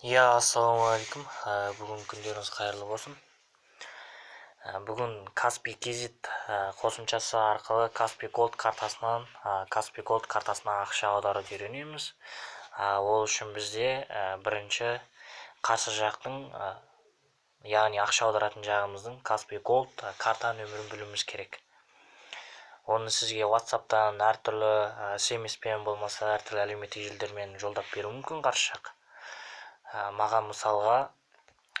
Ассалаумағалейкум. Бүгін күндеріңіз қайырлы болсын. Бүгін Каспий Кизит қосымшасы арқылы Каспий Голд картасынан ақша аударуды үйренеміз. Ол үшін бізде бірінші қарсы жақтың, яғни ақша аударатын жағымыздың Каспий Голд карта нөмірін білуіміз керек. Оны сізге WhatsApp-тан әртүрлі SMS-пен болмаса әртүрлі әлеуметтік желілермен жолдап беру мүмкін қарсы жақ. Маған мысалға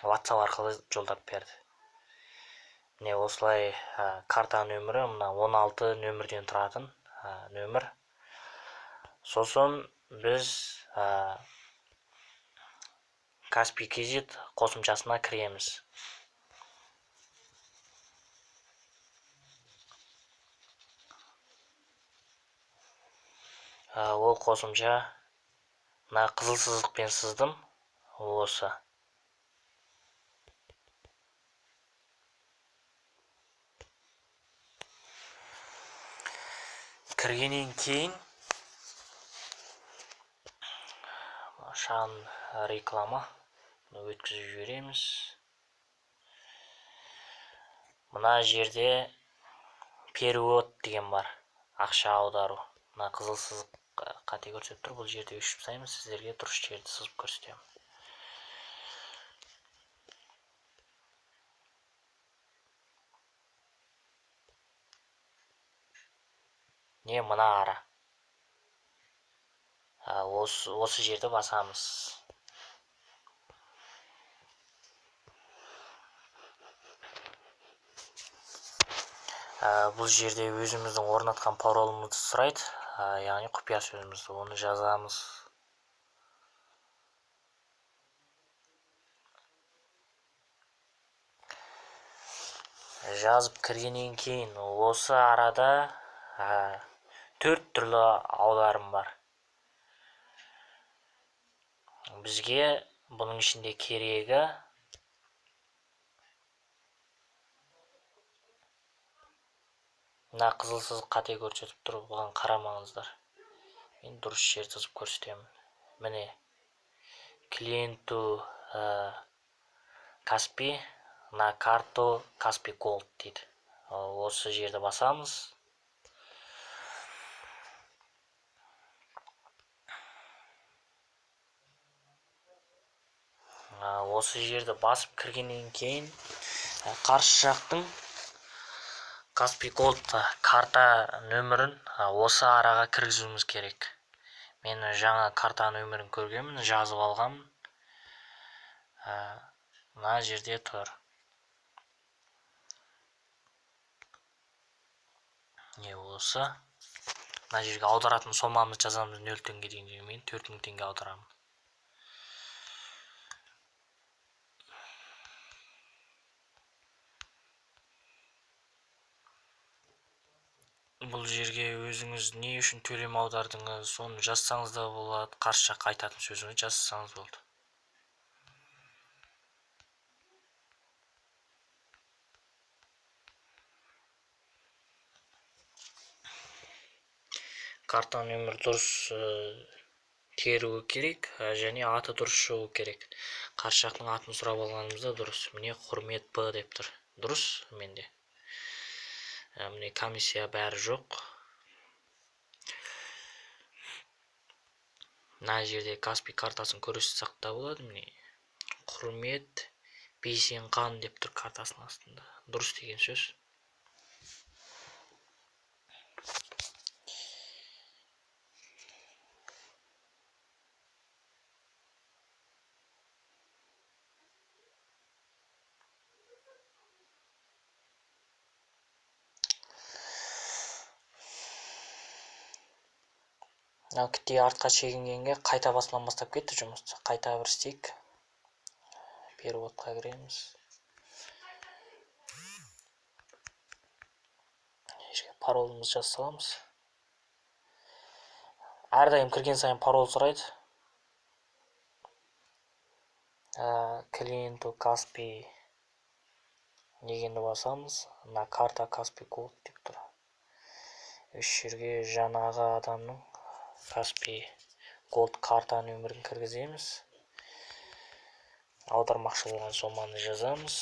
WhatsApp арқылы жолдап берді. Міне осылай карта нөмірі мына 16 нөмірден тұратын нөмір. Сосын біз Каспий Кизит қосымшасына кіреміз. Ол қосымша мына қызыл сызықпен сыздым. Осы. Кіргеннен кейін шағын реклама өткізіп жібереміз. Мына жерде перевод деген бар. Ақша аудару. Мына қызыл сызық қате көрсетіп тұр. Бұл жерде өшіп тастаймыз. Сіздерге дұрыс жерді сызып көрсетемін. Не мына ара. Осы жерді басамыз. Бұл жерде өзіміздің орнатқан паролымызды сұрайды, яғни құпия сөзімізді, оны жазамыз. Жазып кіргеннен кейін осы арада 4 түрлі аударым бар. Бізге бұның ішінде керегі мына қызыл сызық қате көрсетіп тұр, бұған қарамаңыздар. Мен дұрыс жерді сызып көрсетемін. Міне клиенту Каспий на карту Каспий Голд дейді. Осы жерді басамыз. Осы жерді басып кіргеннен кейін қарсы жақтың Каспий Голд карта нөмірін осы араға кіргізуіміз керек. Мен жаңа карта нөмірін көргенмін, жазып алғанмын. Мына жерде тұр. Не осы? Мына жерге аударатын сомамызды жазамыз, 0 теңге дейін. Мен 4000 теңге аударамын. Бұл жерге өзіңіз не үшін төлем аудардыңыз, соны жазсаңыз да болады. Қарсы жаққа айтатын сөзіңізді жазсаңыз болды. Карта нөмір дұрыс теруі керек, және аты дұрыс шығу керек. Қарсы жақтың атын сұрап алғанымызда дұрыс. Міне құрмет Б деп тұр. Дұрыс менде. Міне комиссия бәрі жоқ. Мына жерде Каспий картасын көрсетсек та болады. Міне құрмет Бейсенқан деп тұр картасының астында. Дұрыс деген сөз. Күтте артқа шегінгенге қайта басынан бастап кетті жұмысты. Қайта бір істейік. Переводқа кіреміз. Паролымызды жаза саламыз. Әрдайым кірген сайын парол сұрайды. Клиенту Каспий дегенді басамыз. На карта Каспий Голд деп тұр. Үш жерге жаңағы адамның Каспий Голд карта нөмірін кіргіземіз. аудармақшы болған соманы жазамыз.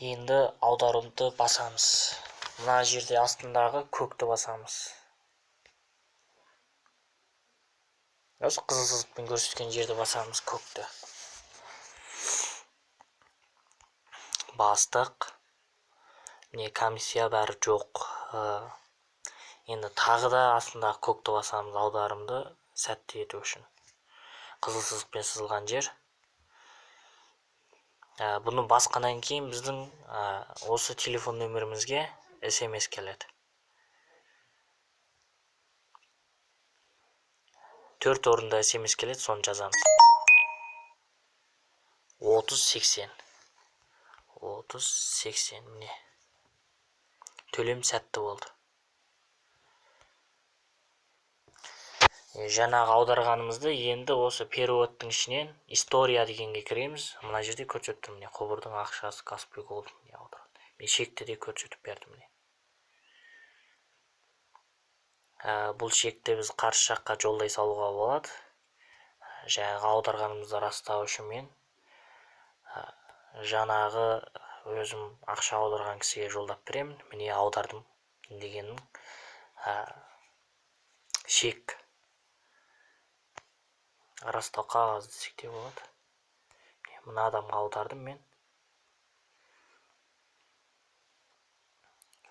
Енді аударымды басамыз. Мына жерде астындағы көкті басамыз. Осы қызыл сызықпен көрсеткен жерде басамыз көкті. Бастық. Міне комиссия бәрі жоқ. Енді тағы да астындағы көкті басамыз аударымды сәтті ету үшін. Қызыл сызықпен сызылған жер. Бұны басқаннан кейін біздің осы телефон нөмірімізге SMS келеді. 4 орында SMS келеді, соны жазамыз. 30-80. 30-80 міне. Төлем сәтті болды. Жаңағы аударғанымызды енді осы переводтың ішінен история дегенге кіреміз. Мына жерде көрсетіп міне құбырдың ақшасы Каспий Голд міне аударған. Мен шекті де көрсетіп бердім міне. Бұл шекті біз қарсы жаққа жолдай салуға болады. Жаңағы аударғанымызды растау үшін мен жаңағы өзім ақша аударған кісіге жолдап беремін. Міне аудардым дегеннің шек растау қағазы десек те болады. Мына адамға аудардым мен.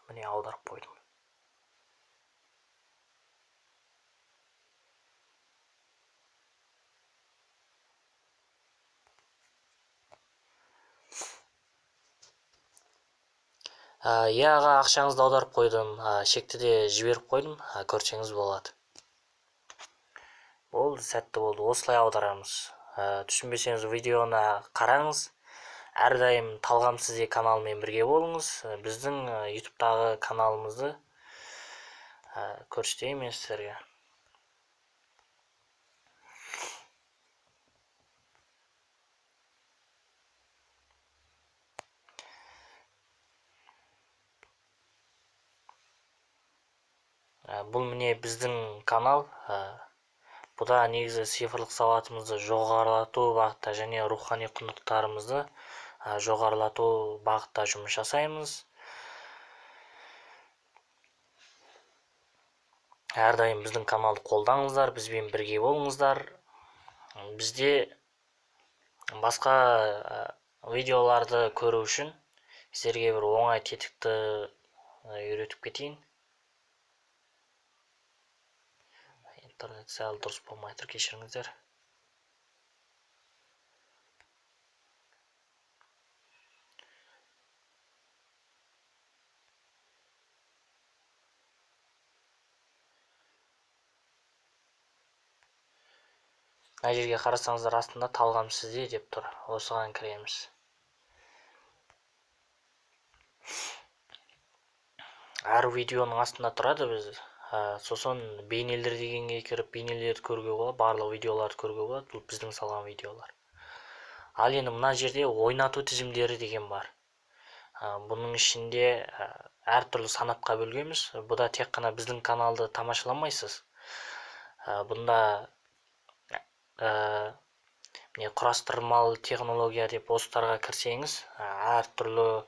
Міне аударып қойдым. Аға ақшаңызды аударып қойдым, шекті де жіберіп қойдым, көрсеңіз болады. Болды, сәтті болды. Осылай аударамыз. Түсінбесеңіз видеоны қараңыз. Әрдайым Талғам Сізде каналымен бірге болыңыз. Біздің YouTube'дағы каналымызды көрсетейін мен сіздерге. Бұл міне біздің канал. Бұда негізі цифрлық сауатымызды жоғарылату бағытта және рухани құндылықтарымызды жоғарылату бағытта жұмыс жасаймыз. Әрдайым біздің каналды қолдаңыздар, бізбен бірге болыңыздар. Бізде басқа видеоларды көру үшін сіздерге бір оңай тетікті үйретіп кетейін. Интернет сәл дұрыс болмай тұр, кешіріңіздер. Мына жерге қарасаңыздар астында Талғам Сізде деп тұр. Осыған кіреміз. Әр видеоның астында тұрады біз. Сосын бейнелер дегенге кіріп, бейнелерді көруге болады, барлық видеоларды көруге болады. Бұл біздің салған видеолар. Ал енді мына жерде ойнату тізімдері деген бар. Бұның ішінде әртүрлі санатқа бөлгенбіз. Бұда тек қана біздің каналды тамашаламайсыз. Бұнда құрастырмалы технология деп посттарға кірсеңіз, әртүрлі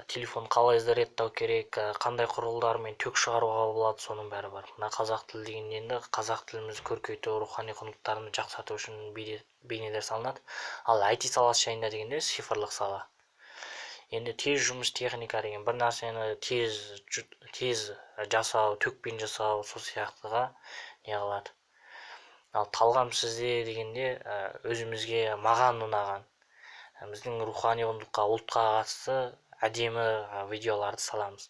телефон қалай зарядтау керек, қандай құрылғылармен тök шығаруға болады, соның бәрі бар. Мына қазақ тілі дегенде енді қазақ тілімізді көркейту, рухани құндылықтарды жақсарту үшін бейнелер салынады. Ал IT саласы жайында дегенде цифрлық сала. Енді тез жұмыс техника деген бір нәрсені тез жасау, төкпен жасау, сол сияқтыға не қылады. Ал Талғам Сізде дегенде өзімізге маған ұнаған, біздің рухани құндылыққа, ұлтқа қатысты әдемі видеоларды саламыз.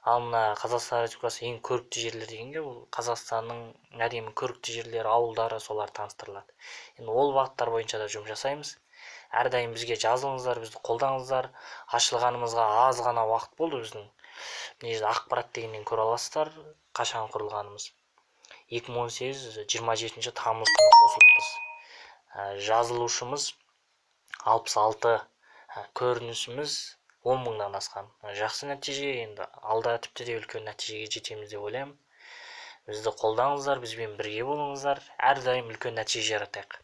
Ал мына Қазақстан Республикасы ең көрікті жерлер дегенде, бұл Қазақстанның әдемі көрікті жерлері, ауылдары, солар таныстырылады. Енді ол бағыттар бойынша да жұмыс жасаймыз. Әрдайым бізге жазылыңыздар, бізді қолдаңыздар. Ашылғанымызға аз ғана уақыт болды біздің. Ақпарат дегеннен көре аласыздар, қашан құрылғанымыз. 2018 27 тамыз күні қосылыппыз. Жазылушымыз 66, көрінісіміз 10 мыңнан асқан жақсы нәтиже. Енді алда тіпті де үлкен нәтижеге жетеміз деп ойлаймын. Бізді қолдаңыздар, бізбен бірге болыңыздар, әрдайым үлкен нәтиже жаратайық.